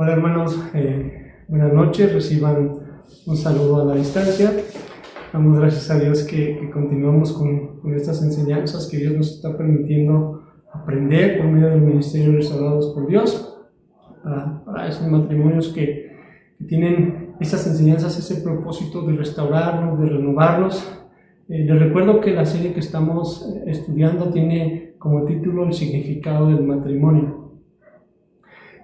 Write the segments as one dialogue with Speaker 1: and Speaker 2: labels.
Speaker 1: Hola hermanos, buenas noches, reciban un saludo a la distancia. Damos gracias a Dios que continuamos con estas enseñanzas que Dios nos está permitiendo aprender por medio del ministerio Restaurados por Dios, para esos matrimonios que tienen esas enseñanzas, ese propósito de restaurarnos, de renovarnos. Les recuerdo que la serie que estamos estudiando tiene como título el significado del matrimonio.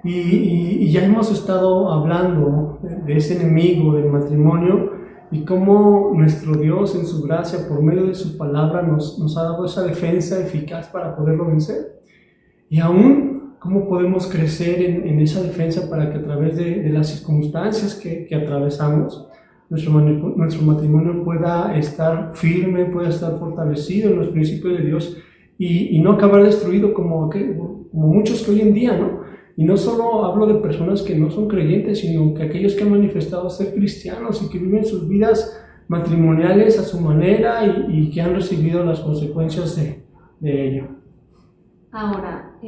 Speaker 1: Y ya hemos estado hablando de ese enemigo del matrimonio y cómo nuestro Dios en su gracia, por medio de su palabra, nos ha dado esa defensa eficaz para poderlo vencer. Y aún cómo podemos crecer en esa defensa para que a través de las circunstancias que atravesamos, nuestro matrimonio pueda estar firme, pueda estar fortalecido en los principios de Dios y no acabar destruido como muchos que hoy en día, ¿no? Y no solo hablo de personas que no son creyentes, sino que aquellos que han manifestado ser cristianos y que viven sus vidas matrimoniales a su manera y que han recibido las consecuencias de ello.
Speaker 2: Ahora,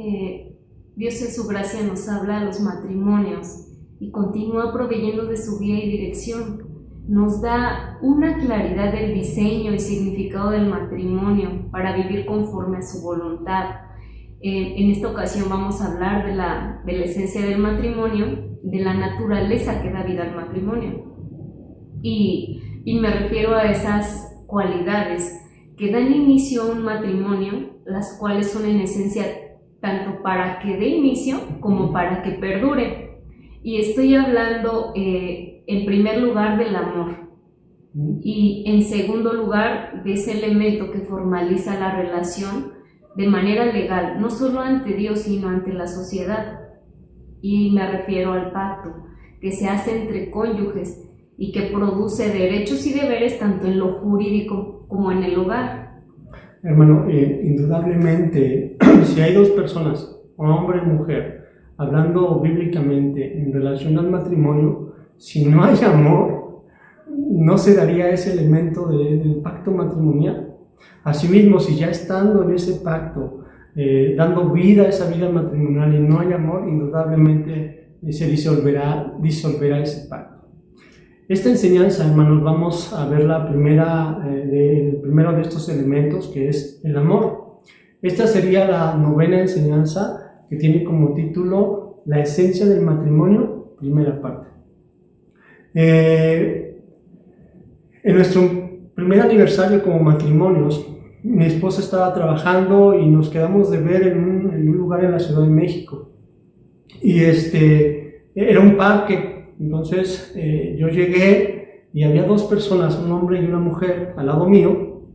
Speaker 2: Dios en su gracia nos habla a los matrimonios y continúa proveyendo de su guía y dirección. Nos da una claridad del diseño y significado del matrimonio para vivir conforme a su voluntad. En esta ocasión vamos a hablar de la esencia del matrimonio, de la naturaleza que da vida al matrimonio. Y me refiero a esas cualidades que dan inicio a un matrimonio, las cuales son en esencia tanto para que dé inicio como para que perdure. Y estoy hablando en primer lugar del amor y en segundo lugar de ese elemento que formaliza la relación de manera legal, no solo ante Dios, sino ante la sociedad. Y me refiero al pacto, que se hace entre cónyuges y que produce derechos y deberes tanto en lo jurídico como en el hogar.
Speaker 1: Hermano, indudablemente, si hay dos personas, hombre y mujer, hablando bíblicamente en relación al matrimonio, si no hay amor, no se daría ese elemento del pacto matrimonial. Asimismo, si ya estando en ese pacto, dando vida a esa vida matrimonial y no hay amor, indudablemente se disolverá ese pacto. Esta enseñanza, hermanos, vamos a ver el primero de estos elementos, que es el amor. Esta sería la novena enseñanza, que tiene como título La esencia del matrimonio, primera parte. En nuestro primer aniversario como matrimonios, mi esposa estaba trabajando y nos quedamos de ver en un lugar en la Ciudad de México. Y era un parque. Entonces yo llegué y había dos personas, un hombre y una mujer, al lado mío.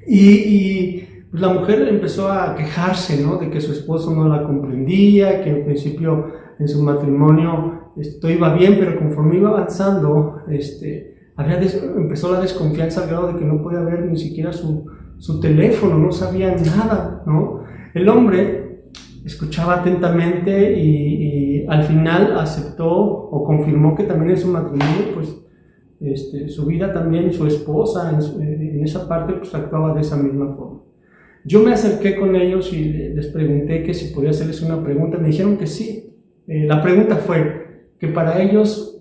Speaker 1: Y pues la mujer empezó a quejarse, ¿no?, de que su esposo no la comprendía, que al principio en su matrimonio esto iba bien, pero conforme iba avanzando, empezó la desconfianza al grado de que no podía ver ni siquiera su teléfono, no sabía nada, ¿no? El hombre escuchaba atentamente y al final aceptó o confirmó que también en su matrimonio, pues, su vida también, su esposa en esa parte, pues actuaba de esa misma forma. Yo me acerqué con ellos y les pregunté que si podía hacerles una pregunta. Me dijeron que sí. La pregunta fue que para ellos,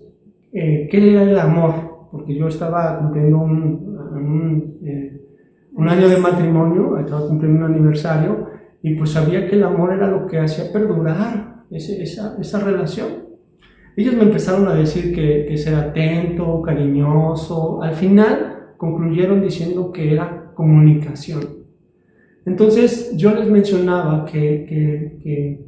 Speaker 1: ¿qué era el amor? Porque yo estaba cumpliendo un año de matrimonio, estaba cumpliendo un aniversario, y pues sabía que el amor era lo que hacía perdurar esa relación. Ellos me empezaron a decir que ser atento, cariñoso. Al final concluyeron diciendo que era comunicación. Entonces yo les mencionaba que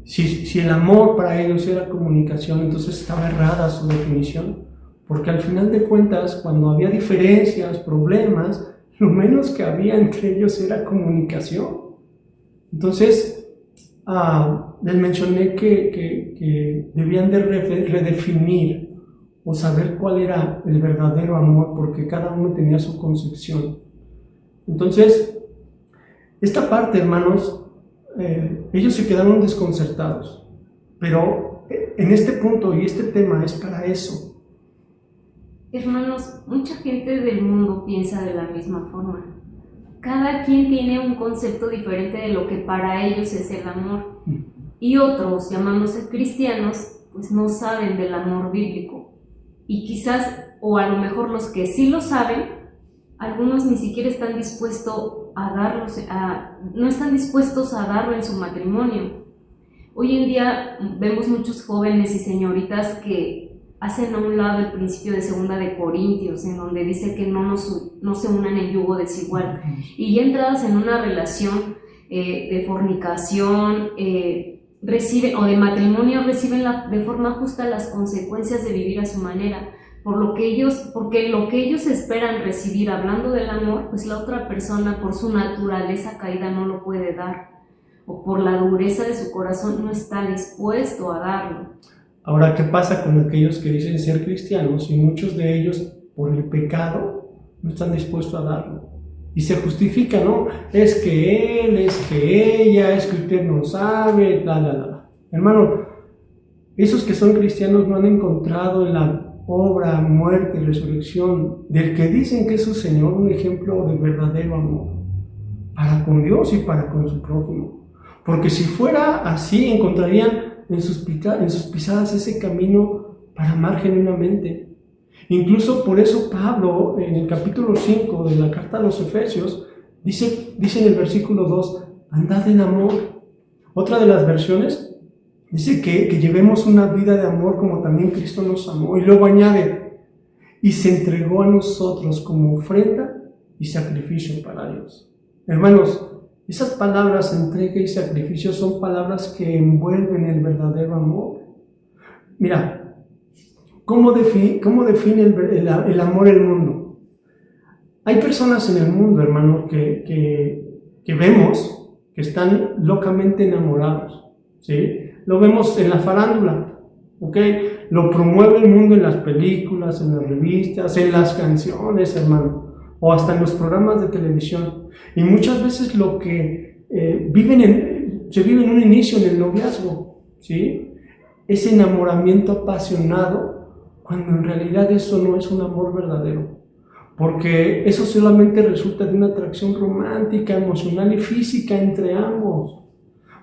Speaker 1: si el amor para ellos era comunicación, entonces estaba errada su definición, porque al final de cuentas, cuando había diferencias, problemas, lo menos que había entre ellos era comunicación. Entonces les mencioné que debían de redefinir o saber cuál era el verdadero amor, porque cada uno tenía su concepción. Entonces, esta parte, hermanos, ellos se quedaron desconcertados, pero en este punto y este tema es para eso.
Speaker 2: Hermanos, mucha gente del mundo piensa de la misma forma. Cada quien tiene un concepto diferente de lo que para ellos es el amor. Y otros, llamándose cristianos, pues no saben del amor bíblico. Y quizás, o a lo mejor los que sí lo saben, algunos ni siquiera están dispuestos a darlo, no están dispuestos a darlo en su matrimonio. Hoy en día vemos muchos jóvenes y señoritas que hacen a un lado el principio de 2 de Corintios, en donde dice que no se unan en yugo desigual. Y ya entradas en una relación de fornicación, reciben, o de matrimonio, reciben de forma justa las consecuencias de vivir a su manera, porque lo que ellos esperan recibir hablando del amor, pues la otra persona por su naturaleza caída no lo puede dar, o por la dureza de su corazón no está dispuesto a darlo.
Speaker 1: Ahora, ¿qué pasa con aquellos que dicen ser cristianos y muchos de ellos por el pecado no están dispuestos a darlo? Y se justifica, ¿no? Es que él, es que ella, es que usted no sabe, bla, bla, bla. Hermano, esos que son cristianos no han encontrado en la obra, muerte y resurrección del que dicen que es su Señor un ejemplo de verdadero amor para con Dios y para con su prójimo. Porque si fuera así, encontrarían en sus pisadas ese camino para amar genuinamente. Incluso por eso Pablo, en el capítulo 5 de la carta a los Efesios, dice en el versículo 2, andad en amor. Otra de las versiones dice que llevemos una vida de amor como también Cristo nos amó. Y luego añade, y se entregó a nosotros como ofrenda y sacrificio para Dios. Hermanos, esas palabras, entrega y sacrificio, son palabras que envuelven el verdadero amor. Mira, ¿cómo define el amor el mundo? Hay personas en el mundo, hermano, que vemos que están locamente enamorados, ¿sí? Lo vemos en la farándula, ¿ok? Lo promueve el mundo en las películas, en las revistas, en las canciones, hermano, o hasta en los programas de televisión. Y muchas veces lo que se vive en un inicio, en el noviazgo, ¿sí? Ese enamoramiento apasionado, cuando en realidad eso no es un amor verdadero. Porque eso solamente resulta de una atracción romántica, emocional y física entre ambos.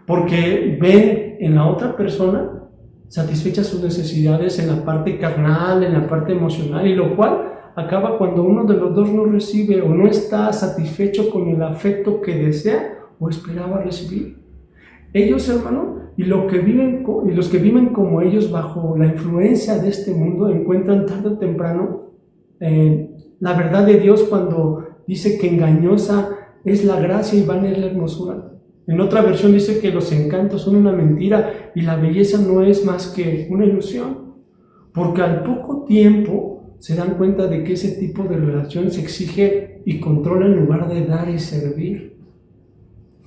Speaker 1: Porque ven en la otra persona satisfechas sus necesidades en la parte carnal, en la parte emocional, y lo cual acaba cuando uno de los dos no recibe o no está satisfecho con el afecto que desea o esperaba recibir. Ellos, hermano, y los que viven como ellos bajo la influencia de este mundo, encuentran tarde o temprano la verdad de Dios cuando dice que engañosa es la gracia y vana es la hermosura. En otra versión dice que los encantos son una mentira y la belleza no es más que una ilusión, porque al poco tiempo se dan cuenta de que ese tipo de relación se exige y controla en lugar de dar y servir.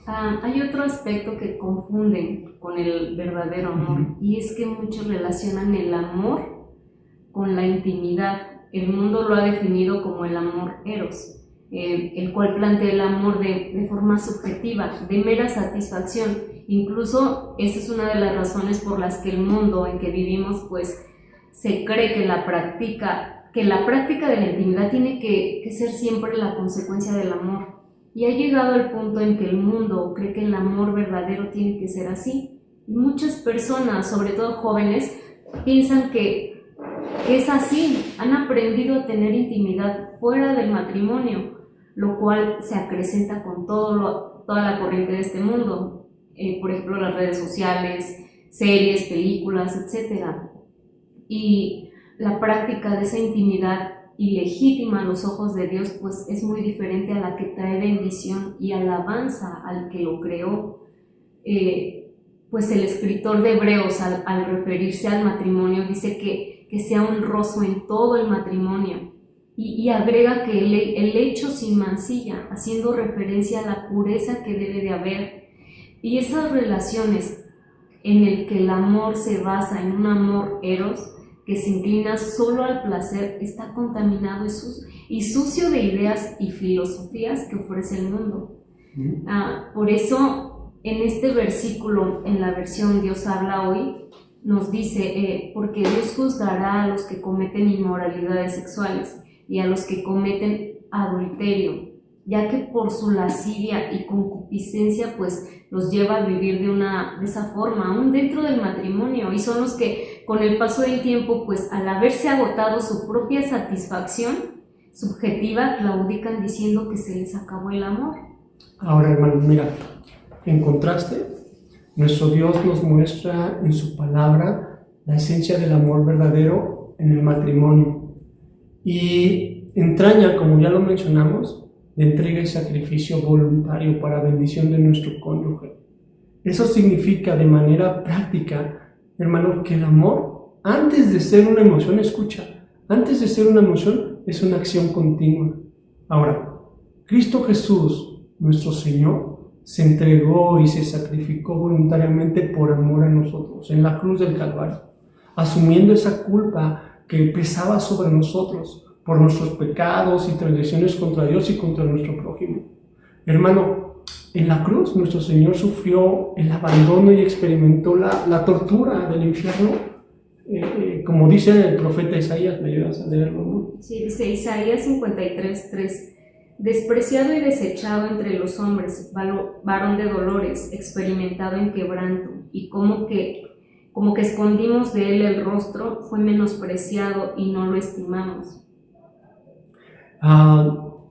Speaker 2: Hay otro aspecto que confunden con el verdadero amor, y es que muchos relacionan el amor con la intimidad. El mundo lo ha definido como el amor eros, el cual plantea el amor de forma subjetiva, de mera satisfacción. Incluso esa es una de las razones por las que el mundo en que vivimos pues se cree que la práctica de la intimidad tiene que ser siempre la consecuencia del amor. Y ha llegado el punto en que el mundo cree que el amor verdadero tiene que ser así. Y muchas personas, sobre todo jóvenes, piensan que es así. Han aprendido a tener intimidad fuera del matrimonio, lo cual se acrecenta con toda la corriente de este mundo. Por ejemplo, las redes sociales, series, películas, etc. Y la práctica de esa intimidad ilegítima a los ojos de Dios pues es muy diferente a la que trae bendición y alabanza al que lo creó. Pues el escritor de Hebreos al referirse al matrimonio dice que sea honroso en todo el matrimonio y agrega que el hecho sin mancilla, haciendo referencia a la pureza que debe de haber. Y esas relaciones en el que el amor se basa en un amor eros, que se inclina solo al placer, está contaminado y sucio de ideas y filosofías que ofrece el mundo. Por eso, en este versículo, en la versión Dios habla hoy, nos dice, porque Dios juzgará a los que cometen inmoralidades sexuales y a los que cometen adulterio, ya que por su lascivia y concupiscencia pues los lleva a vivir de esa forma, aún dentro del matrimonio, y son los que con el paso del tiempo, pues al haberse agotado su propia satisfacción subjetiva, claudican diciendo que se les acabó el amor.
Speaker 1: Ahora, hermanos, mira, en contraste, nuestro Dios nos muestra en su palabra la esencia del amor verdadero en el matrimonio y entraña, como ya lo mencionamos, de entrega y sacrificio voluntario para bendición de nuestro cónyuge. Eso significa de manera práctica, hermano, que el amor, antes de ser una emoción, escucha, antes de ser una emoción, es una acción continua. Ahora, Cristo Jesús, nuestro Señor, se entregó y se sacrificó voluntariamente por amor a nosotros en la cruz del Calvario, asumiendo esa culpa que pesaba sobre nosotros por nuestros pecados y transgresiones contra Dios y contra nuestro prójimo. Hermano, en la cruz nuestro Señor sufrió el abandono y experimentó la tortura del infierno, como dice el profeta Isaías. ¿Me ayudas a leerlo, no?
Speaker 2: Sí, dice Isaías 53:3. Despreciado y desechado entre los hombres, varón de dolores, experimentado en quebranto, y como que escondimos de él el rostro, fue menospreciado y no lo estimamos.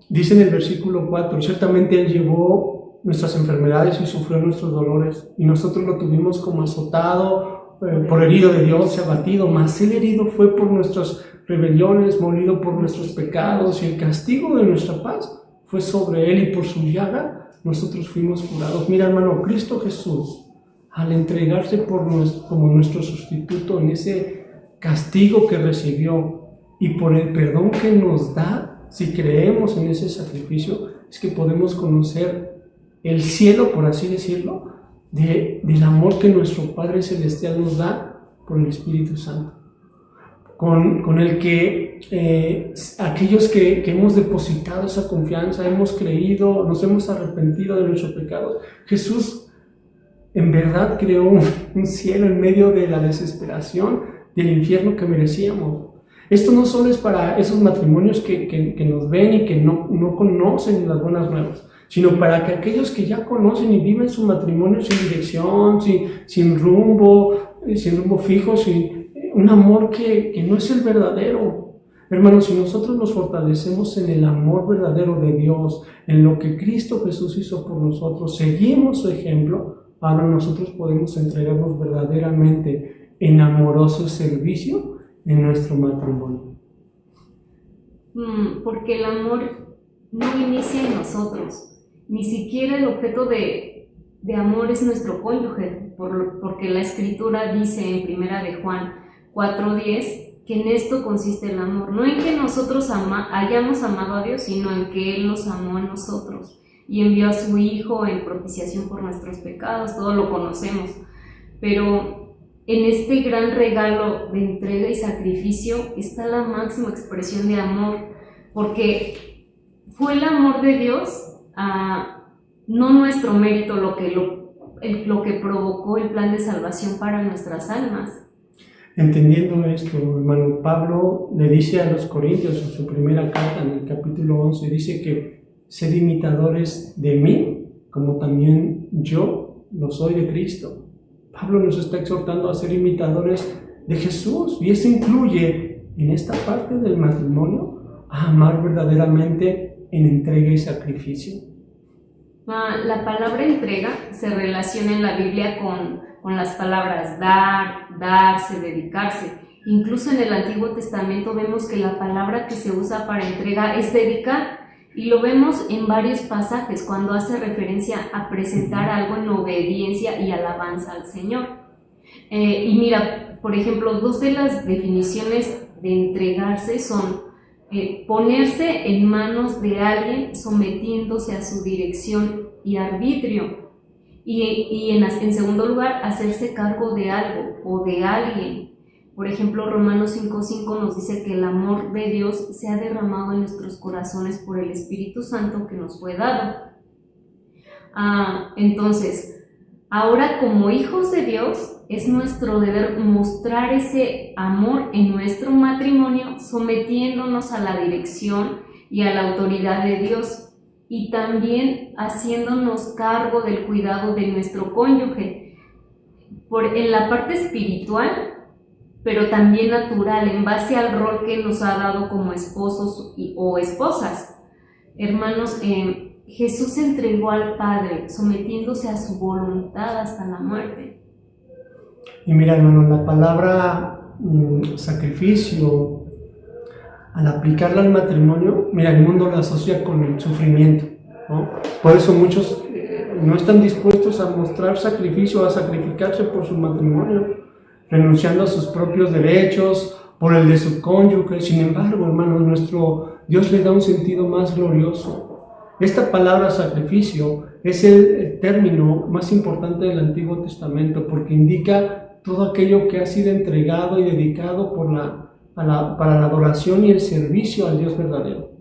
Speaker 1: Dice en el versículo 4, ciertamente Él llevó nuestras enfermedades y sufrió nuestros dolores, y nosotros lo tuvimos como azotado, por herido de Dios, abatido, mas Él herido fue por nuestras rebeliones, molido por nuestros pecados, y el castigo de nuestra paz fue sobre Él, y por su llaga nosotros fuimos curados. Mira, hermano, Cristo Jesús, al entregarse como nuestro sustituto en ese castigo que recibió y por el perdón que nos da, si creemos en ese sacrificio, es que podemos conocer el cielo, por así decirlo, del amor que nuestro Padre Celestial nos da por el Espíritu Santo, con el que aquellos que hemos depositado esa confianza, hemos creído, nos hemos arrepentido de nuestros pecados. Jesús en verdad creó un cielo en medio de la desesperación del infierno que merecíamos. Esto no solo es para esos matrimonios que nos ven y que no conocen las buenas nuevas, sino para que aquellos que ya conocen y viven su matrimonio sin dirección, sin rumbo fijo, sin un amor que no es el verdadero. Hermanos, si nosotros nos fortalecemos en el amor verdadero de Dios, en lo que Cristo Jesús hizo por nosotros, seguimos su ejemplo, ahora nosotros podemos entregarnos verdaderamente en amoroso servicio en nuestro matrimonio.
Speaker 2: Porque el amor no inicia en nosotros, ni siquiera el objeto de amor es nuestro cónyuge, porque la Escritura dice en 1 de Juan 4:10 que en esto consiste el amor, no en que nosotros hayamos amado a Dios, sino en que Él nos amó a nosotros y envió a su Hijo en propiciación por nuestros pecados. Todo lo conocemos, pero en este gran regalo de entrega y sacrificio está la máxima expresión de amor, porque fue el amor de Dios, no nuestro mérito, lo que provocó el plan de salvación para nuestras almas.
Speaker 1: Entendiendo esto, hermano, Pablo le dice a los Corintios en su primera carta, en el capítulo 11, dice que sed imitadores de mí, como también yo lo soy de Cristo. Pablo nos está exhortando a ser imitadores de Jesús, y eso incluye en esta parte del matrimonio a amar verdaderamente en entrega y sacrificio.
Speaker 2: La palabra entrega se relaciona en la Biblia con las palabras dar, darse, dedicarse. Incluso en el Antiguo Testamento vemos que la palabra que se usa para entrega es dedicar, y lo vemos en varios pasajes cuando hace referencia a presentar algo en obediencia y alabanza al Señor. Y mira, por ejemplo, dos de las definiciones de entregarse son ponerse en manos de alguien sometiéndose a su dirección y arbitrio, y en segundo lugar, hacerse cargo de algo o de alguien. Por ejemplo, Romanos 5:5 nos dice que el amor de Dios se ha derramado en nuestros corazones por el Espíritu Santo que nos fue dado. Entonces, ahora como hijos de Dios, es nuestro deber mostrar ese amor en nuestro matrimonio, sometiéndonos a la dirección y a la autoridad de Dios, y también haciéndonos cargo del cuidado de nuestro cónyuge. En la parte espiritual, pero también natural, en base al rol que nos ha dado como esposos o esposas. Hermanos, Jesús se entregó al Padre, sometiéndose a su voluntad hasta la muerte.
Speaker 1: Y mira, hermano, la palabra sacrificio, al aplicarla al matrimonio, mira, el mundo la asocia con el sufrimiento, ¿no? Por eso muchos no están dispuestos a mostrar sacrificio, a sacrificarse por su matrimonio, renunciando a sus propios derechos, por el de su cónyuge. Sin embargo, hermano, nuestro Dios le da un sentido más glorioso. Esta palabra sacrificio es el término más importante del Antiguo Testamento, porque indica todo aquello que ha sido entregado y dedicado para la adoración y el servicio al Dios verdadero.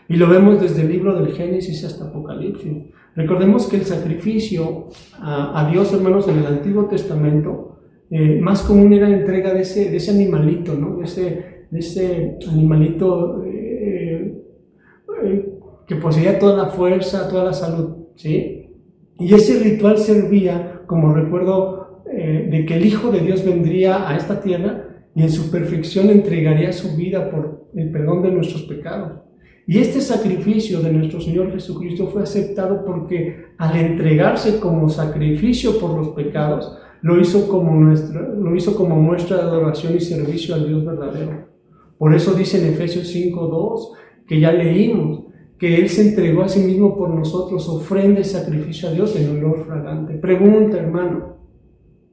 Speaker 1: Y lo vemos desde el libro del Génesis hasta Apocalipsis. Recordemos que el sacrificio a Dios, hermanos, en el Antiguo Testamento, más común era la entrega de ese animalito, ¿no? De ese animalito que poseía toda la fuerza, toda la salud, ¿sí? Y ese ritual servía como recuerdo de que el Hijo de Dios vendría a esta tierra y en su perfección entregaría su vida por el perdón de nuestros pecados. Y este sacrificio de nuestro Señor Jesucristo fue aceptado porque al entregarse como sacrificio por los pecados, lo hizo como muestra de adoración y servicio al Dios verdadero. Por eso dice en Efesios 5:2, que ya leímos, que Él se entregó a sí mismo por nosotros, ofrenda y sacrificio a Dios en olor fragante. Pregunta, hermano,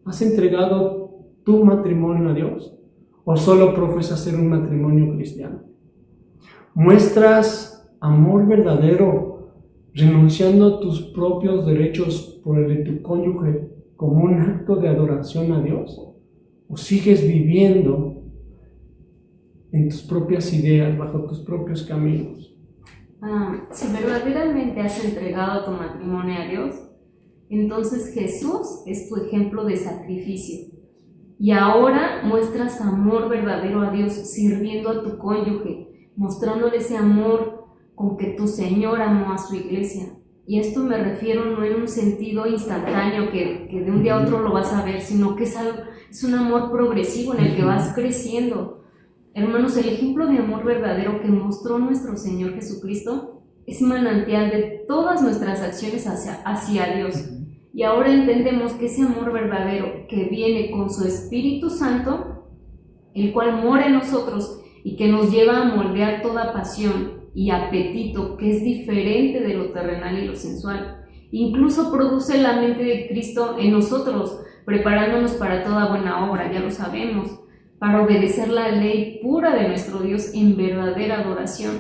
Speaker 1: ¿has entregado tu matrimonio a Dios? ¿O solo profesas ser un matrimonio cristiano? ¿Muestras amor verdadero renunciando a tus propios derechos por el de tu cónyuge como un acto de adoración a Dios? ¿O sigues viviendo en tus propias ideas, bajo tus propios caminos?
Speaker 2: Si verdaderamente has entregado tu matrimonio a Dios, entonces Jesús es tu ejemplo de sacrificio. Y ahora muestras amor verdadero a Dios sirviendo a tu cónyuge, mostrándole ese amor con que tu Señor amó a su iglesia. Y esto me refiero no en un sentido instantáneo que de un día a otro lo vas a ver, sino que es un amor progresivo en el que vas creciendo. Hermanos, el ejemplo de amor verdadero que mostró nuestro Señor Jesucristo es manantial de todas nuestras acciones hacia Dios. Y ahora entendemos que ese amor verdadero que viene con su Espíritu Santo, el cual mora en nosotros y que nos lleva a moldear toda pasión y apetito que es diferente de lo terrenal y lo sensual. Incluso produce la mente de Cristo en nosotros, preparándonos para toda buena obra, ya lo sabemos, para obedecer la ley pura de nuestro Dios en verdadera adoración.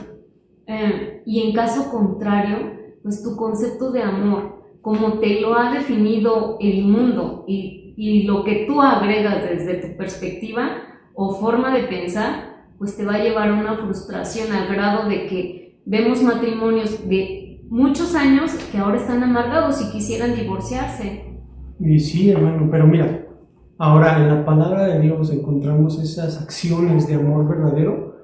Speaker 2: Y en caso contrario, pues tu concepto de amor, como te lo ha definido el mundo y lo que tú agregas desde tu perspectiva o forma de pensar, pues te va a llevar a una frustración al grado de que vemos matrimonios de muchos años que ahora están amargados y quisieran divorciarse.
Speaker 1: Y sí, hermano, pero mira, ahora en la palabra de Dios encontramos esas acciones de amor verdadero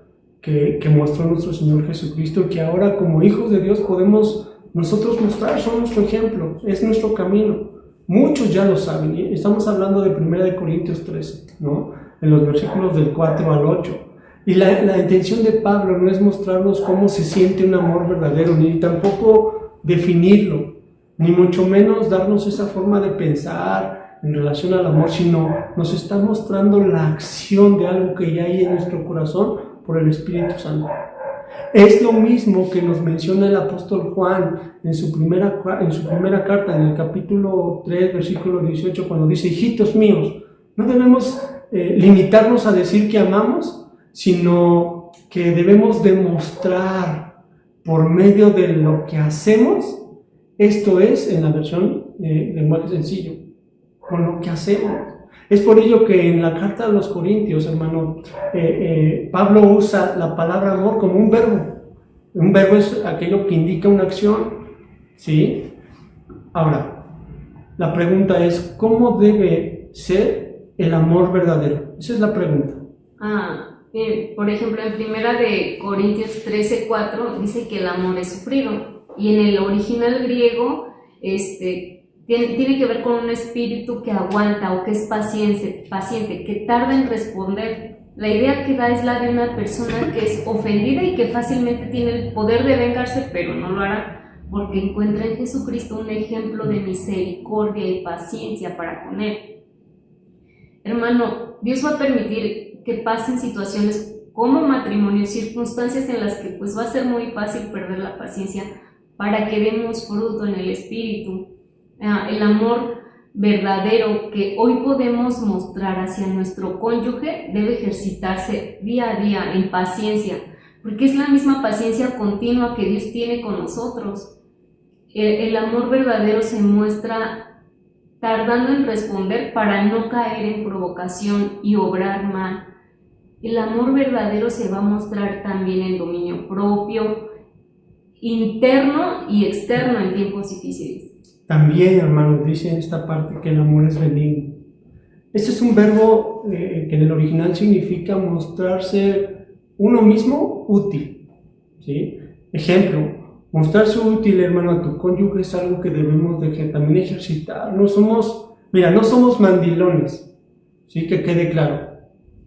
Speaker 1: que mostró nuestro Señor Jesucristo y que ahora como hijos de Dios podemos nosotros mostrar, son nuestro ejemplo, es nuestro camino. Muchos ya lo saben, y estamos hablando de 1 Corintios 13, ¿no? En los versículos del 4 al 8. Y la intención de Pablo no es mostrarnos cómo se siente un amor verdadero, ni tampoco definirlo, ni mucho menos darnos esa forma de pensar en relación al amor, sino nos está mostrando la acción de algo que ya hay en nuestro corazón por el Espíritu Santo. Es lo mismo que nos menciona el apóstol Juan en su primera carta, en el capítulo 3, versículo 18, cuando dice: hijitos míos, no debemos limitarnos a decir que amamos, sino que debemos demostrar por medio de lo que hacemos. Esto es, en la versión lenguaje sencillo, con lo que hacemos. Es por ello que en la carta a los Corintios, hermano, Pablo usa la palabra amor como un verbo. Un verbo es aquello que indica una acción, ¿sí? Ahora, la pregunta es, ¿cómo debe ser el amor verdadero? Esa es la pregunta.
Speaker 2: Por ejemplo, en 1 Corintios 13:4 dice que el amor es sufrido. Y en el original griego, tiene que ver con un espíritu que aguanta o que es paciente, que tarda en responder. La idea que da es la de una persona que es ofendida y que fácilmente tiene el poder de vengarse, pero no lo hará, porque encuentra en Jesucristo un ejemplo de misericordia y paciencia para con él. Hermano, Dios va a permitir que pasen situaciones como matrimonio, circunstancias en las que pues va a ser muy fácil perder la paciencia para que demos fruto en el espíritu. El amor verdadero que hoy podemos mostrar hacia nuestro cónyuge debe ejercitarse día a día en paciencia, porque es la misma paciencia continua que Dios tiene con nosotros. El amor verdadero se muestra tardando en responder para no caer en provocación y obrar mal. El amor verdadero se va a mostrar también en dominio propio, interno y externo en tiempos difíciles.
Speaker 1: También, hermanos, dice en esta parte que el amor es benigno. Este es un verbo que en el original significa mostrarse uno mismo útil, ¿sí? Ejemplo, mostrarse útil, hermano, a tu cónyuge es algo que debemos de también ejercitar. No somos mandilones, ¿sí? Que quede claro,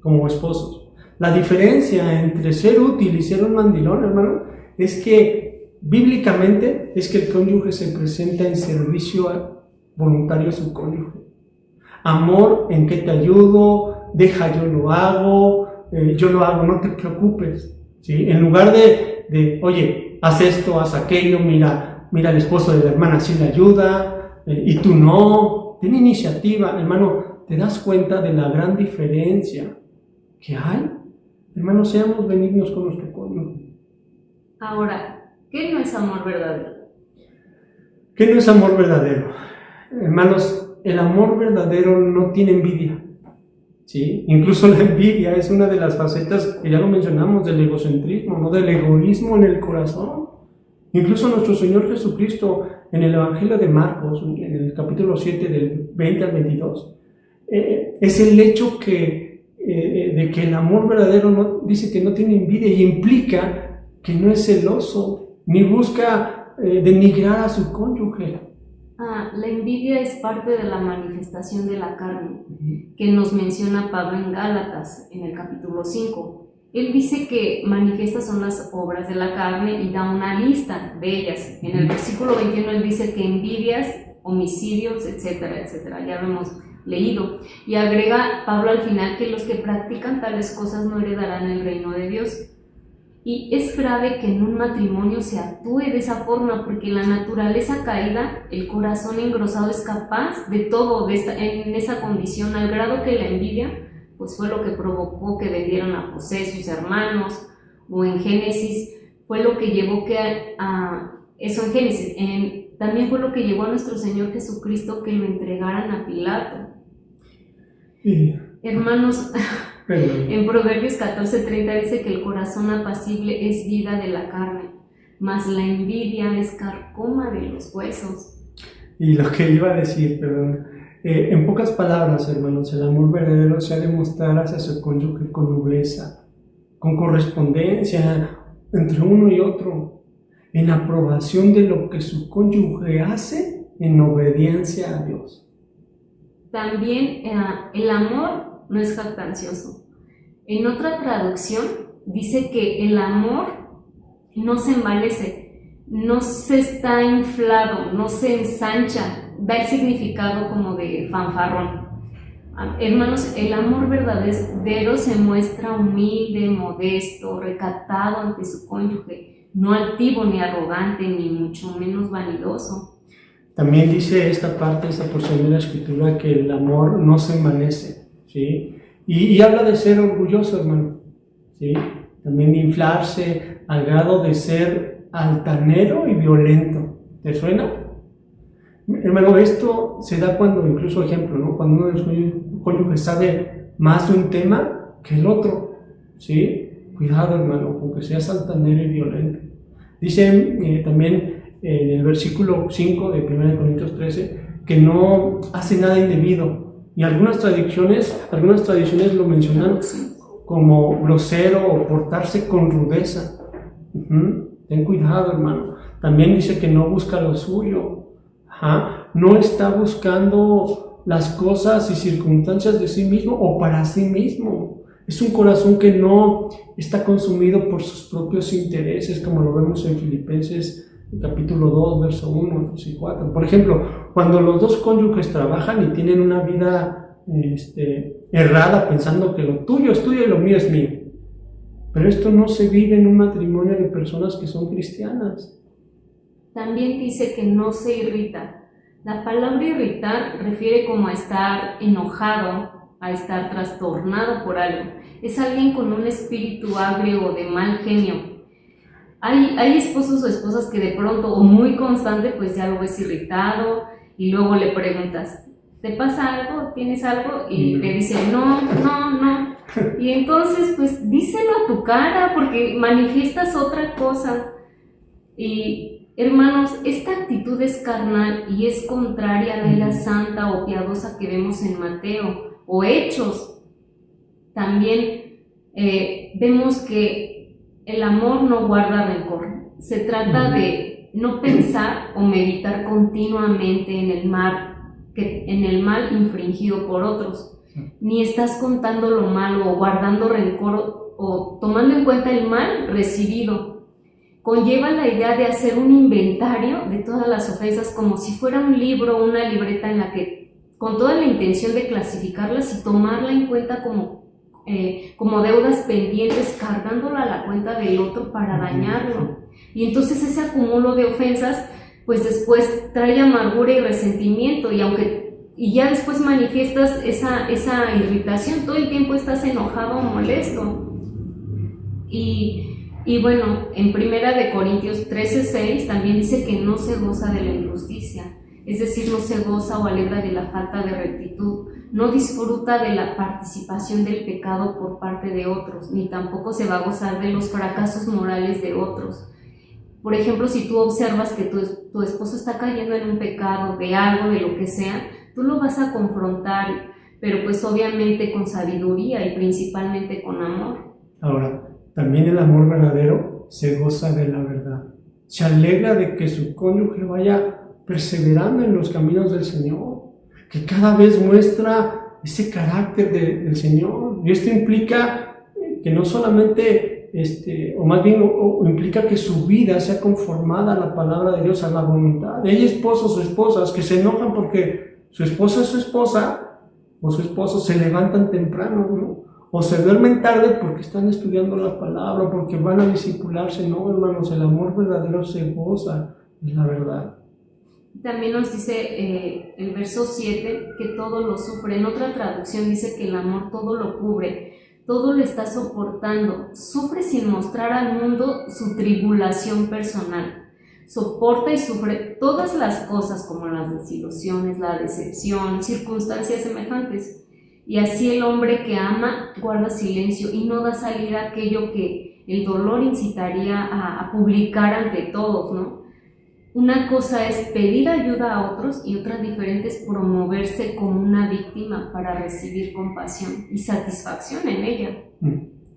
Speaker 1: como esposos. La diferencia entre ser útil y ser un mandilón, hermano, es que bíblicamente es que el cónyuge se presenta en servicio voluntario a su cónyuge. Amor, ¿en qué te ayudo? Deja, yo lo hago, no te preocupes, ¿sí? En lugar de oye, haz esto, haz aquello, mira el esposo de la hermana sí le ayuda, y tú no. Ten iniciativa, hermano, ¿te das cuenta de la gran diferencia que hay? Hermano, seamos benignos con nuestro cónyuge.
Speaker 2: Ahora, ¿qué no es amor verdadero?
Speaker 1: ¿Qué no es amor verdadero? Hermanos, el amor verdadero no tiene envidia, ¿sí? Incluso la envidia es una de las facetas que ya lo mencionamos del egocentrismo, ¿no? Del egoísmo en el corazón. Incluso nuestro Señor Jesucristo en el Evangelio de Marcos, en el capítulo 7 del 20 al 22, es el hecho de que el amor verdadero dice que no tiene envidia y implica que no es celoso ni busca denigrar a su cónyuge.
Speaker 2: La envidia es parte de la manifestación de la carne que nos menciona Pablo en Gálatas en el capítulo 5. Él dice que manifiestas son las obras de la carne y da una lista de ellas. En el versículo 21 él dice que envidias, homicidios, etcétera, etcétera. Ya lo hemos leído. Y agrega Pablo al final que los que practican tales cosas no heredarán el reino de Dios. Y es grave que en un matrimonio se actúe de esa forma, porque la naturaleza caída, el corazón engrosado es capaz de todo en esa condición, al grado que la envidia pues fue lo que provocó que vendieran a José sus hermanos, o en Génesis fue lo que llevó eso en Génesis, también fue lo que llevó a nuestro Señor Jesucristo que lo entregaran a Pilato.
Speaker 1: Sí.
Speaker 2: Hermanos, en Proverbios 14:30 dice que el corazón apacible es vida de la carne, mas la envidia es carcoma de los huesos.
Speaker 1: Y lo que iba a decir, perdón, en pocas palabras, hermanos, el amor verdadero se ha de mostrar hacia su cónyuge con nobleza, con correspondencia entre uno y otro, en aprobación de lo que su cónyuge hace en obediencia a Dios.
Speaker 2: También el amor no es jactancioso. En otra traducción dice que el amor no se envanece, no se está inflado, no se ensancha, da el significado como de fanfarrón. Hermanos, el amor verdadero se muestra humilde, modesto, recatado ante su cónyuge, no altivo ni arrogante, ni mucho menos vanidoso.
Speaker 1: También dice esta porción de la Escritura, que el amor no se envanece, ¿sí? Y habla de ser orgulloso, hermano, ¿sí? También de inflarse al grado de ser altanero y violento. ¿Te suena? Hermano, esto se da cuando, incluso ejemplo, ¿no? Cuando uno de los cónyuges sabe más de un tema que el otro, ¿sí? Cuidado, hermano, con que seas altanero y violento. Dice también en el versículo 5 de 1 Corintios 13 que no hace nada indebido. Y algunas tradiciones lo mencionan como grosero o portarse con rudeza. Ten cuidado, hermano. También dice que no busca lo suyo. no está buscando las cosas y circunstancias de sí mismo o para sí mismo. Es un corazón que no está consumido por sus propios intereses, como lo vemos en Filipenses capítulo 2, verso 1, 2 y 4. Por ejemplo, cuando los dos cónyuges trabajan y tienen una vida errada, pensando que lo tuyo es tuyo y lo mío es mío. Pero esto no se vive en un matrimonio de personas que son cristianas.
Speaker 2: También dice que no se irrita. La palabra irritar refiere como a estar enojado, a estar trastornado por algo. Es alguien con un espíritu agrio o de mal genio. Hay esposos o esposas que de pronto, o muy constante, pues ya lo ves irritado y luego le preguntas, ¿te pasa algo? ¿Tienes algo? Y te dice, no. Y entonces, pues díselo a tu cara porque manifiestas otra cosa. Y hermanos, esta actitud es carnal y es contraria a la ira santa o piadosa que vemos en Mateo o Hechos. También vemos que el amor no guarda rencor. Se trata de no pensar o meditar continuamente en el mal infringido por otros. Ni estás contando lo malo o guardando rencor o tomando en cuenta el mal recibido. Conlleva la idea de hacer un inventario de todas las ofensas como si fuera un libro o una libreta en la que, con toda la intención de clasificarlas y tomarla en cuenta como deudas pendientes, cargándola a la cuenta del otro para dañarlo. Y entonces ese acumulo de ofensas, pues después trae amargura y resentimiento, y ya después manifiestas esa irritación, todo el tiempo estás enojado o molesto. Y bueno, en 1 Corintios 13:6 también dice que no se goza de la injusticia, es decir, no se goza o alegra de la falta de rectitud, no disfruta de la participación del pecado por parte de otros, ni tampoco se va a gozar de los fracasos morales de otros. Por ejemplo, si tú observas que tu esposo está cayendo en un pecado de algo, de lo que sea, tú lo vas a confrontar, pero pues obviamente con sabiduría y principalmente con amor.
Speaker 1: Ahora, también el amor verdadero se goza de la verdad. Se alegra de que su cónyuge vaya perseverando en los caminos del Señor, que cada vez muestra ese carácter del Señor. Y esto implica que no solamente, o más bien implica que su vida sea conformada a la palabra de Dios, a la voluntad. Hay esposos o esposas que se enojan porque su esposa es su esposa o su esposo se levantan temprano, ¿no? O se duermen tarde porque están estudiando la palabra, porque van a discipularse. No, hermanos, el amor verdadero se goza de la verdad.
Speaker 2: También nos dice el verso 7 que todo lo sufre. En otra traducción dice que el amor todo lo cubre, todo lo está soportando, sufre sin mostrar al mundo su tribulación personal. Soporta y sufre todas las cosas como las desilusiones, la decepción, circunstancias semejantes. Y así el hombre que ama guarda silencio y no da salida a aquello que el dolor incitaría a publicar ante todos, ¿no? Una cosa es pedir ayuda a otros y otra diferente es promoverse como una víctima para recibir compasión y satisfacción en ella.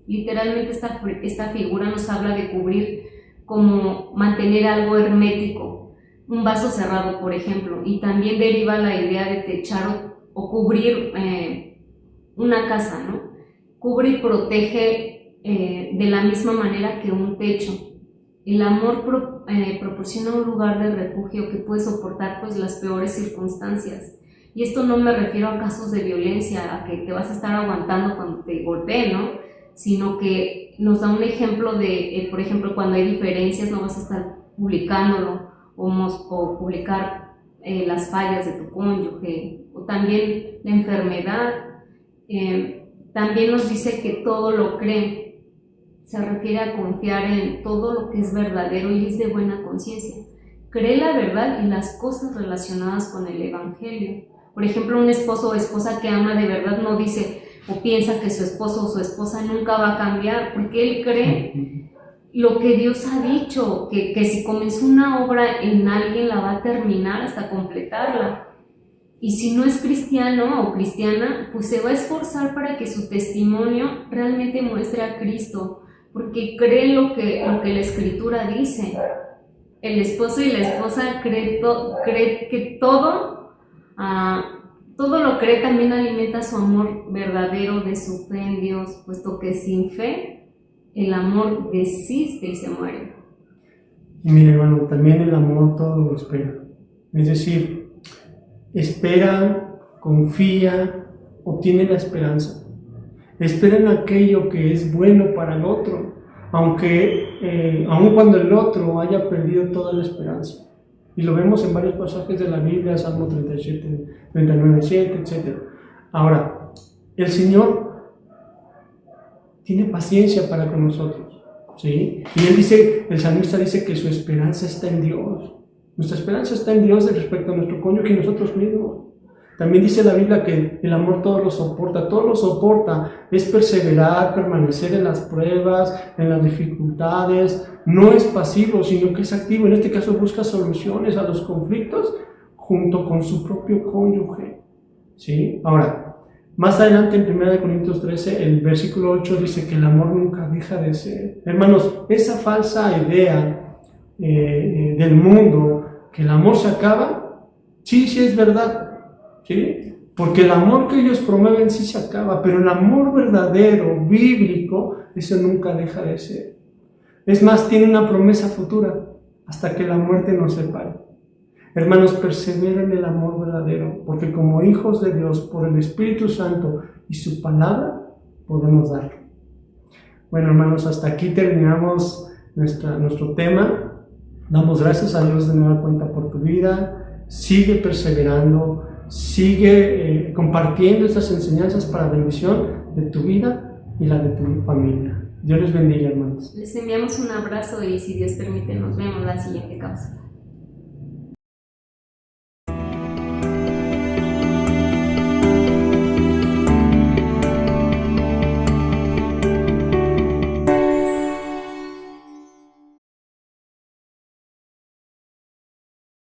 Speaker 2: Literalmente esta figura nos habla de cubrir, como mantener algo hermético, un vaso cerrado, por ejemplo, y también deriva la idea de techar o cubrir una casa, ¿no? Cubre y protege de la misma manera que un techo. El amor proporciona un lugar de refugio que puede soportar pues las peores circunstancias. Y esto no me refiero a casos de violencia, a que te vas a estar aguantando cuando te golpeen, ¿no? Sino que nos da un ejemplo de, por ejemplo, cuando hay diferencias no vas a estar publicándolo o publicar las fallas de tu cónyuge, o también la enfermedad. También nos dice que todo lo cree. Se refiere a confiar en todo lo que es verdadero y es de buena conciencia. Cree la verdad y las cosas relacionadas con el Evangelio. Por ejemplo, un esposo o esposa que ama de verdad no dice o piensa que su esposo o su esposa nunca va a cambiar, porque él cree lo que Dios ha dicho, que si comenzó una obra en alguien la va a terminar hasta completarla. Y si no es cristiano o cristiana, pues se va a esforzar para que su testimonio realmente muestre a Cristo, porque cree lo que la Escritura dice. el esposo y la esposa cree que todo lo cree, también alimenta su amor verdadero de su fe en Dios, puesto que sin fe el amor desiste y se muere.
Speaker 1: Y mire, hermano, también el amor todo lo espera. Es decir, espera, confía, obtiene la esperanza. Espera en aquello que es bueno para el otro, aun cuando el otro haya perdido toda la esperanza. Y lo vemos en varios pasajes de la Biblia, Salmo 37, 39, 7, etc. Ahora, el Señor tiene paciencia para con nosotros, ¿sí? Y el salmista dice que su esperanza está en Dios. Nuestra esperanza está en Dios respecto a nuestro cónyuge y nosotros mismos. También dice la Biblia que el amor todo lo soporta, es perseverar, permanecer en las pruebas, en las dificultades, no es pasivo, sino que es activo. En este caso busca soluciones a los conflictos junto con su propio cónyuge, ¿sí? Ahora, más adelante en 1 Corintios 13, el versículo 8 dice que el amor nunca deja de ser. Hermanos, esa falsa idea del mundo, que el amor se acaba, sí es verdad, ¿sí? Porque el amor que ellos promueven sí se acaba, pero el amor verdadero, bíblico, eso nunca deja de ser. Es más, tiene una promesa futura, hasta que la muerte nos separe. Hermanos, perseveren en el amor verdadero, porque como hijos de Dios, por el Espíritu Santo y su palabra, podemos darlo. Bueno, hermanos, hasta aquí terminamos nuestro tema. Damos gracias a Dios de nueva cuenta por tu vida. Sigue perseverando, sigue compartiendo estas enseñanzas para bendición de tu vida y la de tu familia. Dios les bendiga, hermanos.
Speaker 2: Les enviamos un abrazo y si Dios permite nos vemos la siguiente cápsula.